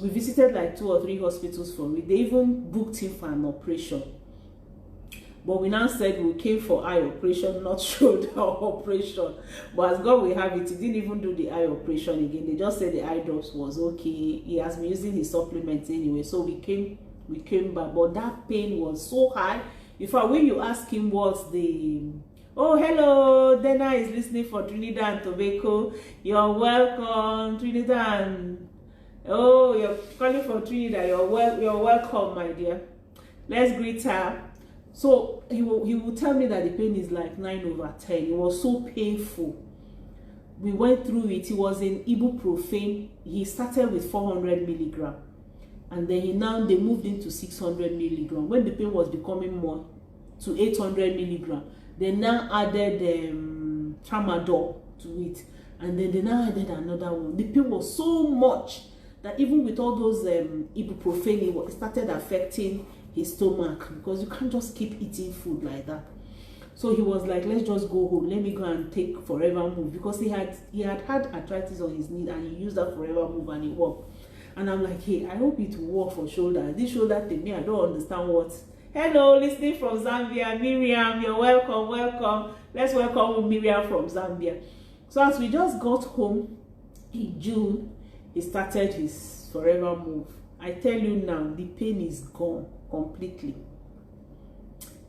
we visited like 2 or 3 hospitals for it. They even booked him for an operation. But we now said we came for eye operation, not shoulder operation. But as God will have it, he didn't even do the eye operation again. They just said the eye drops was okay. He has been using his supplements anyway. So we came back. But that pain was so high. In fact, when you ask him what's the... Oh, hello, Dana is listening for Trinidad and Tobago. You're welcome, Trinidad. And... Oh, you're calling for Trinidad. You're welcome, my dear. Let's greet her. So he will tell me that the pain is like 9/10. It was so painful. We went through it. He was in ibuprofen. He started with 400 milligram, and then they moved into 600 milligram. When the pain was becoming more to 800 milligram, they now added tramadol to it, and then they now added another one. The pain was so much that even with all those ibuprofen, it started affecting his stomach, because you can't just keep eating food like that. So he was like, let's just go home. Let me go and take Forever Move, because he had arthritis on his knee and he used that Forever Move and it worked. And I'm like, hey, I hope it will work for shoulder. This shoulder thing, me, I don't understand what. Hello, listening from Zambia, Miriam, you're welcome. Let's welcome Miriam from Zambia. So as we just got home in June, he started his Forever Move. I tell you now, the pain is gone completely.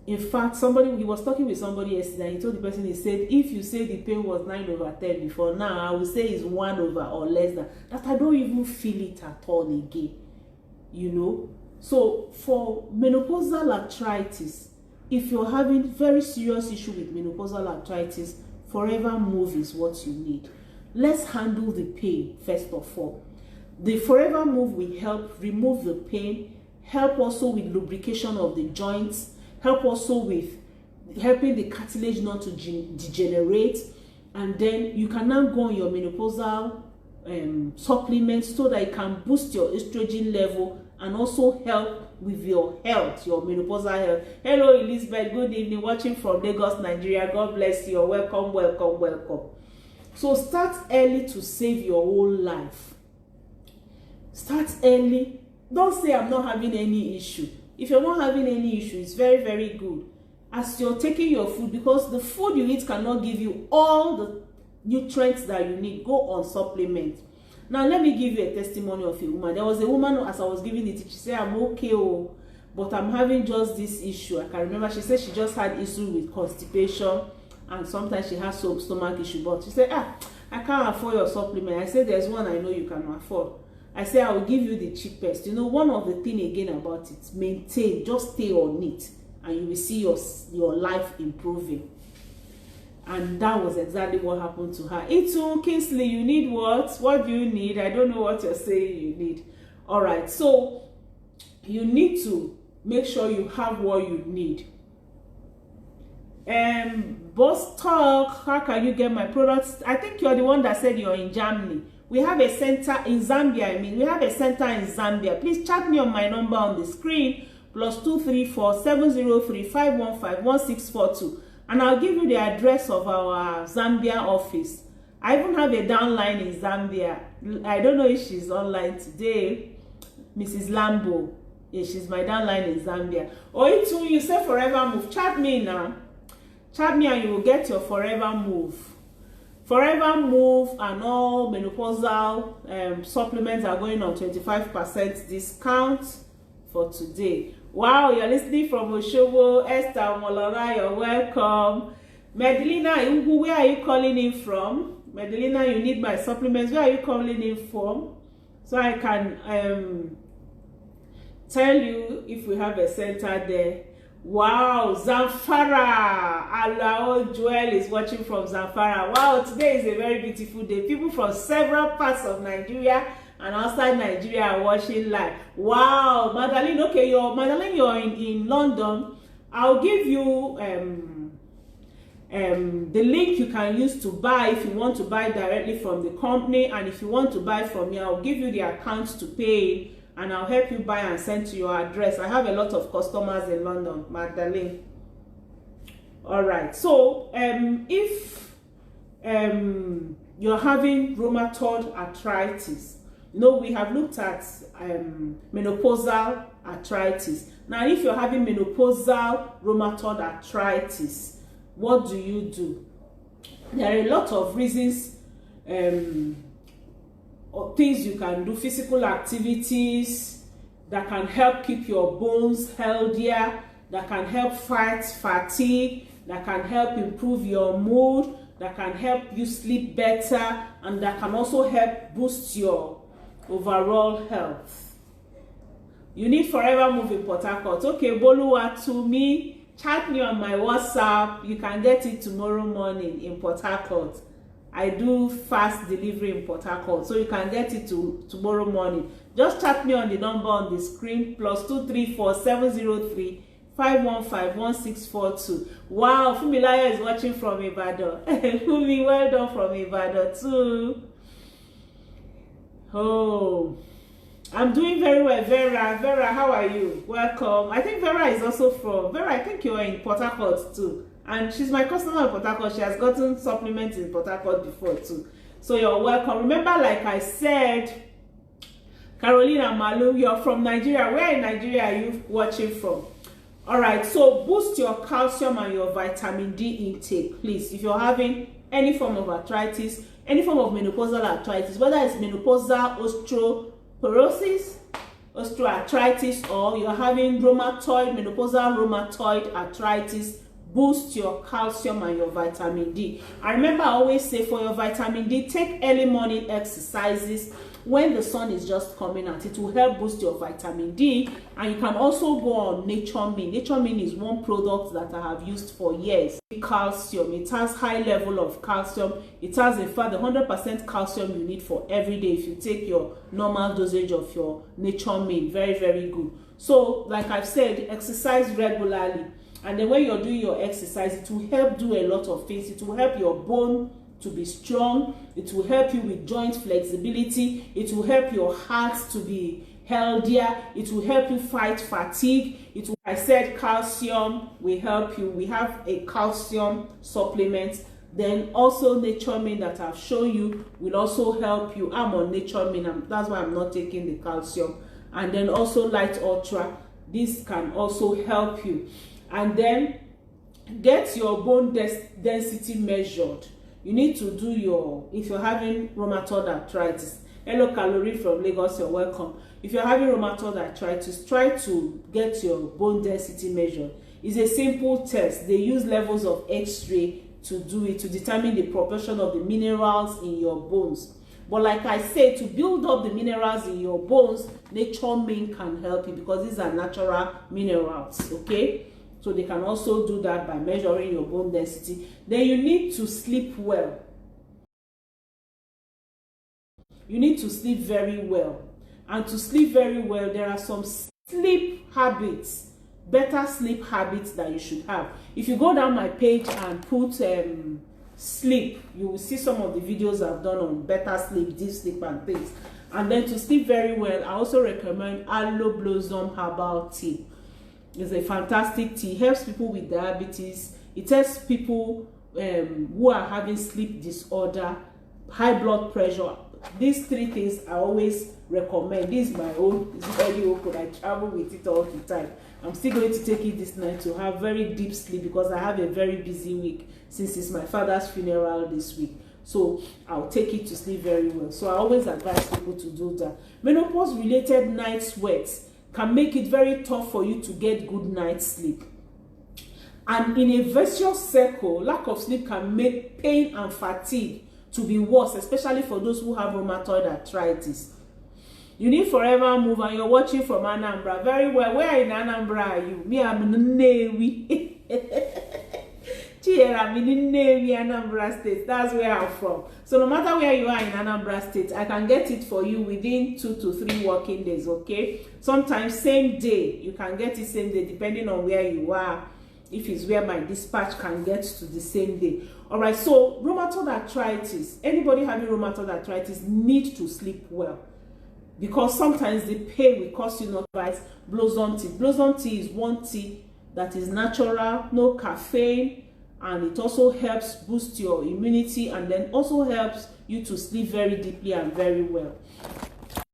In fact, he was talking with somebody yesterday, and he told the person, he said, if you say the pain was 9/10 before, now I will say it's 1 over or less than that. I don't even feel it at all again, you know. So for menopausal arthritis, if you're having very serious issue with menopausal arthritis, Forever Move is what you need. Let's handle the pain first of all. The Forever Move will help remove the pain, help also with lubrication of the joints, help also with helping the cartilage not to degenerate, and then you can now go on your menopausal supplements so that it can boost your estrogen level and also help with your health, your menopausal health. Hello Elizabeth, good evening, watching from Lagos, Nigeria. God bless you. Welcome. So start early to save your whole life. Start early. Don't say I'm not having any issue. If you're not having any issue, it's very, very good. As you're taking your food, because the food you eat cannot give you all the nutrients that you need, go on supplements. Now, let me give you a testimony of a woman. There was a woman, as I was giving it, she said, I'm okay, but I'm having just this issue. I can remember she said she just had issue with constipation, and sometimes she has some stomach issue. But she said, I can't afford your supplement. I said, there's one I know you can afford. I say I will give you the cheapest. You know, one of the things again about it, maintain, just stay on it, and you will see your life improving. And that was exactly what happened to her. Itu Kingsley, you need what? What do you need? I don't know what you're saying you need. All right, so you need to make sure you have what you need. Boss Talk, how can you get my products? I think you're the one that said you're in Germany. We have a center in Zambia. We have a center in Zambia. Please chat me on my number on the screen, +234 703 515 1642. And I'll give you the address of our Zambia office. I even have a downline in Zambia. I don't know if she's online today. Mrs. Lambo. Yeah, she's my downline in Zambia. Oitu, you say forever move. Chat me now. Chat me and you will get your forever move. Forever move and all menopausal supplements are going on 25% discount for today. Wow, you're listening from Oshobo. Esther Molora, you're welcome. Medellina, where are you calling in from? Medellina, you need my supplements. Where are you calling in from? So I can tell you if we have a center there. Wow, Zamfara. Alao Joel is watching from Zamfara. Wow, today is a very beautiful day. People from several parts of Nigeria and outside Nigeria are watching live. Wow, Madeline, okay, Madeline, you're in London. I'll give you the link you can use to buy if you want to buy directly from the company, and if you want to buy from me, I'll give you the account to pay, and I'll help you buy and send to your address. I have a lot of customers in London, Magdalene. All right, so if you're having rheumatoid arthritis, we have looked at menopausal arthritis. Now, if you're having menopausal rheumatoid arthritis, what do? There are a lot of reasons or things you can do, physical activities that can help keep your bones healthier, that can help fight fatigue, that can help improve your mood, that can help you sleep better, and that can also help boost your overall health. You need Forever Move in Port Harcourt. Okay, Boluwa, to me, chat me on my WhatsApp. You can get it tomorrow morning in Port Harcourt. I do fast delivery in Port Harcourt, so you can get it tomorrow morning. Just chat me on the number on the screen, +234 703 515 1642. Wow, Fumilaya is watching from Ibadan. Fumi, well done from Ibadan too. Oh, I'm doing very well. Vera, how are you? Welcome. I think Vera is also from Vera. I think you're in Port Harcourt too. And she's my customer in Port Harcourt. She has gotten supplements in Port Harcourt before too. So you're welcome. Remember, like I said, Carolina Malu, you're from Nigeria. Where in Nigeria are you watching from? All right, so boost your calcium and your vitamin D intake, please. If you're having any form of arthritis, any form of menopausal arthritis, whether it's menopausal osteoporosis, osteoarthritis, or you're having menopausal rheumatoid arthritis, boost your calcium and your vitamin D. I remember I always say, for your vitamin D, take early morning exercises when the sun is just coming out. It will help boost your vitamin D. And you can also go on Nature Min. Nature Min is one product that I have used for years. Calcium, it has high level of calcium. It has, in fact, the 100% calcium you need for every day if you take your normal dosage of your Nature Min. Very, very good. So, like I've said, exercise regularly. And then when you're doing your exercise, it will help do a lot of things. It will help your bone to be strong. It will help you with joint flexibility. It will help your heart to be healthier. It will help you fight fatigue. It will, I said, calcium will help you. We have a calcium supplement. Then also Nature Min that I've shown you will also help you. I'm on Nature Min. That's why I'm not taking the calcium. And then also Light Ultra. This can also help you. And then get your bone density measured. You need to do if you're having rheumatoid arthritis. Hello, Calorie from Lagos, you're welcome. If you're having rheumatoid arthritis, try to get your bone density measured. It's a simple test. They use levels of X-ray to do it, to determine the proportion of the minerals in your bones. But like I say, to build up the minerals in your bones, Nature Min can help you because these are natural minerals, okay? So they can also do that by measuring your bone density. Then you need to sleep well. You need to sleep very well. And to sleep very well, there are some sleep habits, better sleep habits that you should have. If you go down my page and put sleep, you will see some of the videos I've done on better sleep, deep sleep and things. And then to sleep very well, I also recommend Aloe Blossom Herbal Tea. It's a fantastic tea. It helps people with diabetes. It helps people who are having sleep disorder, high blood pressure. these 3 things I always recommend. This is my own, it's very open, I travel with it all the time. I'm still going to take it this night to have very deep sleep because I have a very busy week since it's my father's funeral this week. So I'll take it to sleep very well. So I always advise people to do that. Menopause related night sweats can make it very tough for you to get good night's sleep. And in a vicious circle, lack of sleep can make pain and fatigue to be worse, especially for those who have rheumatoid arthritis. You need forever move, and you're watching from Anambra. Very well. Where in Anambra are you? Me, I'm in Nnewi. I'm in Nnewi, Anambra State. That's where I'm from. So no matter where you are in Anambra State, I can get it for you within 2 to 3 working days, okay? Sometimes same day. You can get it same day depending on where you are. If it's where my dispatch can get to the same day. All right, so rheumatoid arthritis. Anybody having rheumatoid arthritis need to sleep well, because sometimes the pain will cause you not advice blossom tea. Blossom tea is one tea that is natural, no caffeine, and it also helps boost your immunity, and then also helps you to sleep very deeply and very well.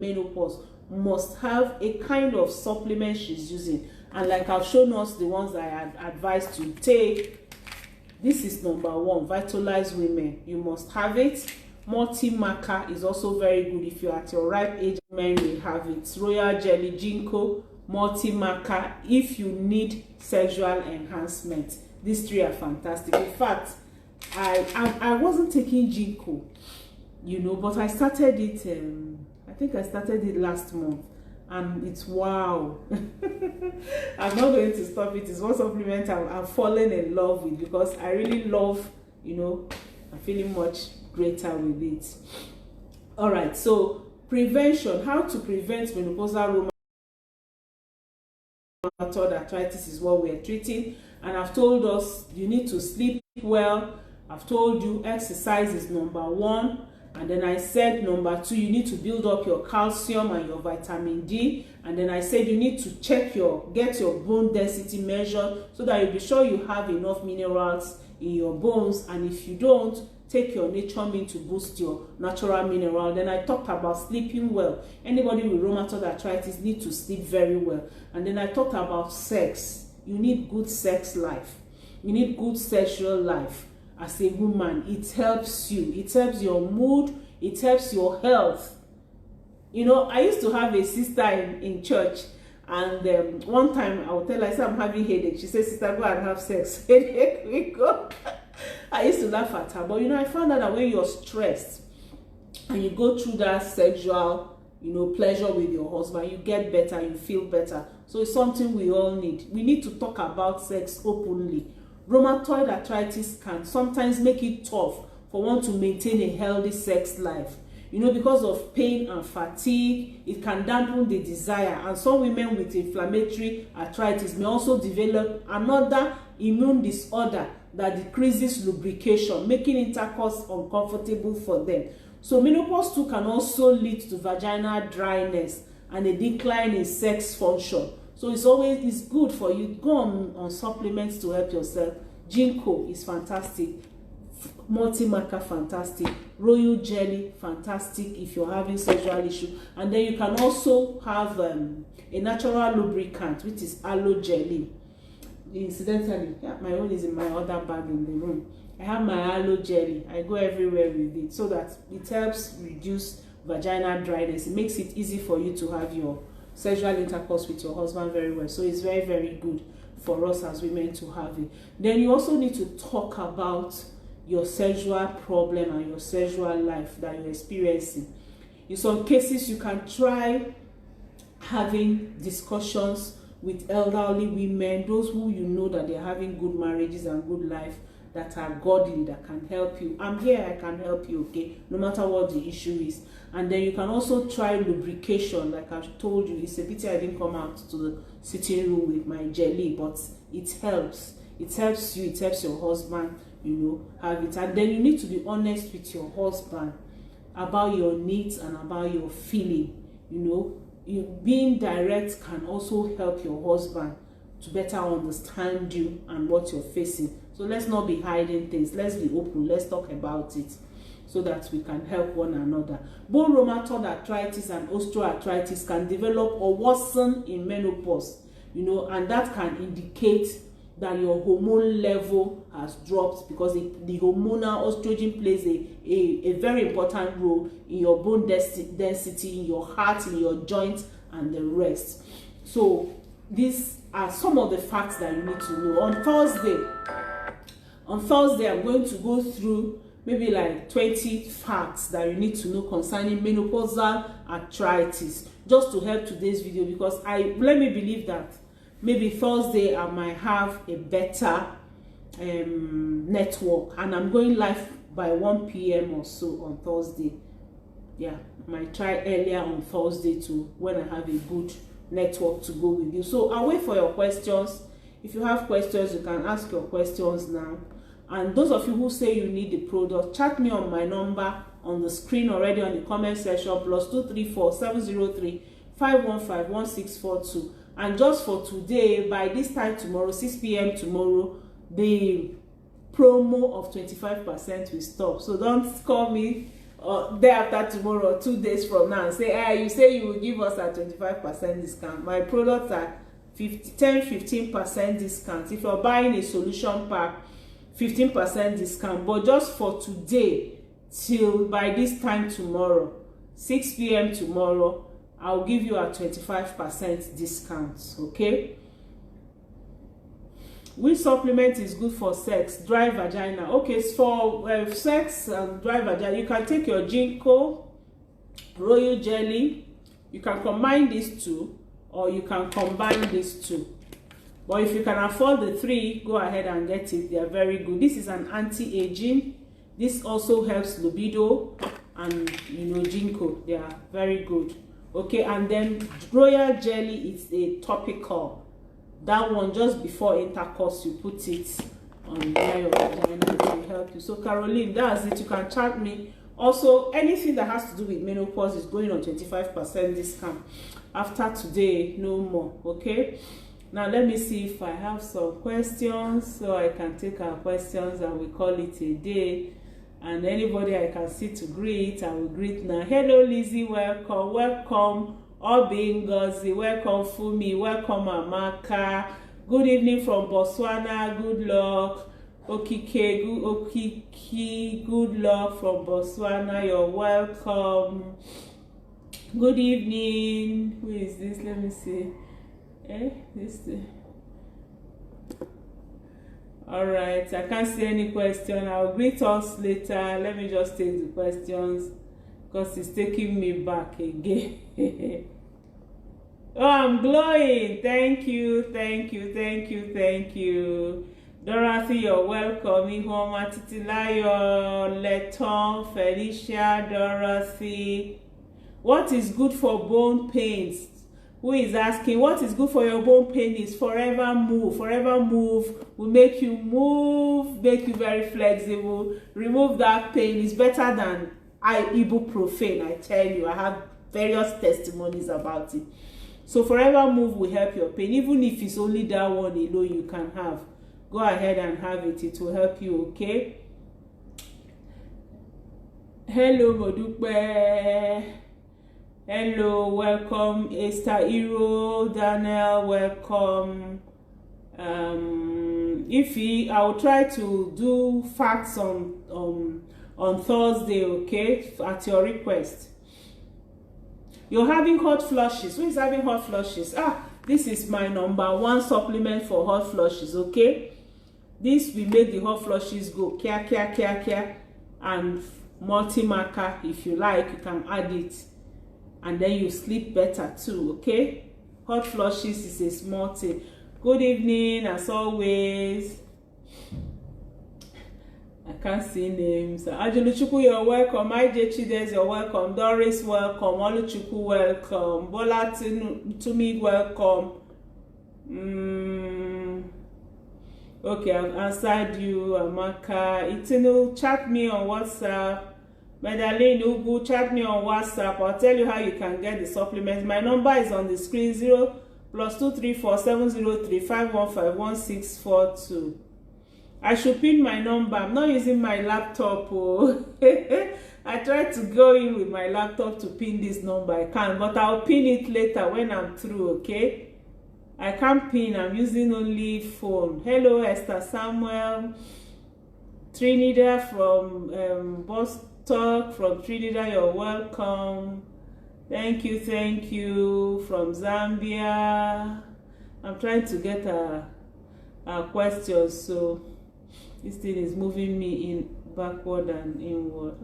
Menopause must have a kind of supplement she's using, and like I've shown us the ones I had advised to take. This is number 1, Vitalize Women. You must have it. Multi-Maca is also very good. If you're at your ripe age, men will have it. Royal Jelly, Ginkgo, Multi-Maca if you need sexual enhancement. These 3 are fantastic. In fact, I wasn't taking Ginkgo, you know, but I started it, I think I started it last month, and it's wow. I'm not going to stop it. It's one supplement I'm falling in love with, because I really love, you know, I'm feeling much greater with it. All right, so prevention, how to prevent menopausal rheumatoid arthritis is what we're treating. And I've told us you need to sleep well. I've told you exercise is number 1. And then I said number 2, you need to build up your calcium and your vitamin D. And then I said you need to get your bone density measured so that you'll be sure you have enough minerals in your bones. And if you don't, take your nature mean to boost your natural mineral. Then I talked about sleeping well. Anybody with rheumatoid arthritis need to sleep very well. And then I talked about sex. You need good sex life. You need good sexual life. As a woman, it helps you. It helps your mood. It helps your health. You know, I used to have a sister in church, and one time I would tell her, I said, I'm having headache. She said, sister, go and have sex. Headache, we go. I used to laugh at her, but you know, I found out that when you're stressed and you go through that sexual, you know, pleasure with your husband, you get better, you feel better. So it's something we all need. We need to talk about sex openly. Rheumatoid arthritis can sometimes make it tough for one to maintain a healthy sex life. You know, because of pain and fatigue, it can dampen the desire. And some women with inflammatory arthritis may also develop another immune disorder that decreases lubrication, making intercourse uncomfortable for them. So menopause too can also lead to vaginal dryness and a decline in sex function. So it's good for you to go on supplements to help yourself. Ginkgo is fantastic. Multi-Maca, fantastic. Royal Jelly, fantastic if you're having sexual issue. And then you can also have a natural lubricant, which is aloe jelly. Incidentally, yeah, my own is in my other bag in the room. I have my aloe jelly. I go everywhere with it so that it helps reduce vaginal dryness. It makes it easy for you to have your sexual intercourse with your husband very well. So it's very, very good for us as women to have it. Then you also need to talk about your sexual problem and your sexual life that you're experiencing. In some cases, you can try having discussions with elderly women, those who you know that they're having good marriages and good life, that are godly, that can help you. I'm here, I can help you, okay, no matter what the issue is. And then you can also try lubrication. Like I've told you, it's a pity I didn't come out to the sitting room with my jelly, but it helps. It helps you, it helps your husband, you know, have it. And then you need to be honest with your husband about your needs and about your feeling. You know, being direct can also help your husband to better understand you and what you're facing. So let's not be hiding things. Let's be open. Let's talk about it. so that we can help one another. Bone rheumatoid arthritis and osteoarthritis can develop or worsen in menopause, you know, and that can indicate that your hormone level has dropped, because the hormonal oestrogen plays a very important role in your bone density, in your heart, in your joints, and the rest. So these are some of the facts that you need to know. On Thursday, I'm going to go through maybe like 20 facts that you need to know concerning menopausal arthritis, just to help today's video, because let me believe that maybe Thursday I might have a better network, and I'm going live by 1 p.m. or so on Thursday. Yeah, I might try earlier on Thursday too, when I have a good network to go with you. So I'll wait for your questions. If you have questions, you can ask your questions now. And those of you who say you need the product, chat me on my number on the screen already on the comment section, +234 703 515 1642. And just for today, by this time tomorrow, 6 p.m. tomorrow, the promo of 25% will stop. So don't call me day after tomorrow or 2 days from now and say, you say you will give us a 25% discount. My products are 10-15% discount. If you're buying a solution pack, 15% discount. But just for today, till by this time tomorrow, 6 p.m. tomorrow, I'll give you a 25% discount. Okay? Which supplement is good for sex? Dry vagina. Okay, so for sex and dry vagina, you can take your ginkgo, royal jelly. You can combine these two, or you can combine these two. But if you can afford the three, go ahead and get it. They are very good. This is an anti-aging. This also helps libido, and you know, ginkgo, they are very good. Okay, and then royal jelly is a topical. That one, just before intercourse, you put it on your vagina, it will help you. So Caroline, that's it. You can chat me. Also, anything that has to do with menopause is going on 25% discount. After today, no more. Okay. Now let me see if I have some questions, so I can take our questions and we call it a day. And anybody I can see to greet, I will greet now. Hello Lizzie, welcome, welcome. Obingozi, welcome Fumi, welcome Amaka. Good evening from Botswana, good luck. Okiki, good luck from Botswana, you're welcome. Good evening. Who is this? Let me see. All right, I can't see any question. I'll greet us later. Let me just take the questions, because it's taking me back again. Oh, I'm glowing. Thank you, thank you, thank you, thank you. Dorothy, you're welcome. Ihoma Titilayo, Leton, Felicia, Dorothy. What is good for bone pains? Who is asking? What is good for your bone pain is Forever Move. Forever Move will make you move, make you very flexible, remove that pain. It's better than ibuprofen, I tell you. I have various testimonies about it. So Forever Move will help your pain. Even if it's only that one alone you can have, go ahead and have it. It will help you, okay? Hello, Modupe. Hello, welcome. Esther Iro, Daniel, welcome. Ify, I will try to do facts on Thursday, okay? At your request. You're having hot flushes. Who is having hot flushes? This is my #1 supplement for hot flushes, okay? This will make the hot flushes go kia kia kia kia, and multi-marker. If you like, you can add it, and then you sleep better too, okay? Hot flushes is a small thing. Good evening, as always. I can't see names. Ajuluchuku, you're welcome. IJ Chides, you're welcome. Doris, welcome. Oluchuku, welcome. Bola Tumi, welcome. Okay, I've answered you, Amaka. Itinu, chat me on WhatsApp. Medalene Ugu, chat me on WhatsApp. I'll tell you how you can get the supplements. My number is on the screen, 0 +234 703 515 1642. I should pin my number. I'm not using my laptop. Oh. I tried to go in with my laptop to pin this number. I can't, but I'll pin it later when I'm through, okay? I can't pin. I'm using only phone. Hello, Esther Samuel. Trinidad from Boston, from Trinidad, you're welcome. Thank you from Zambia. I'm trying to get a question, so this thing is moving me in backward and inward.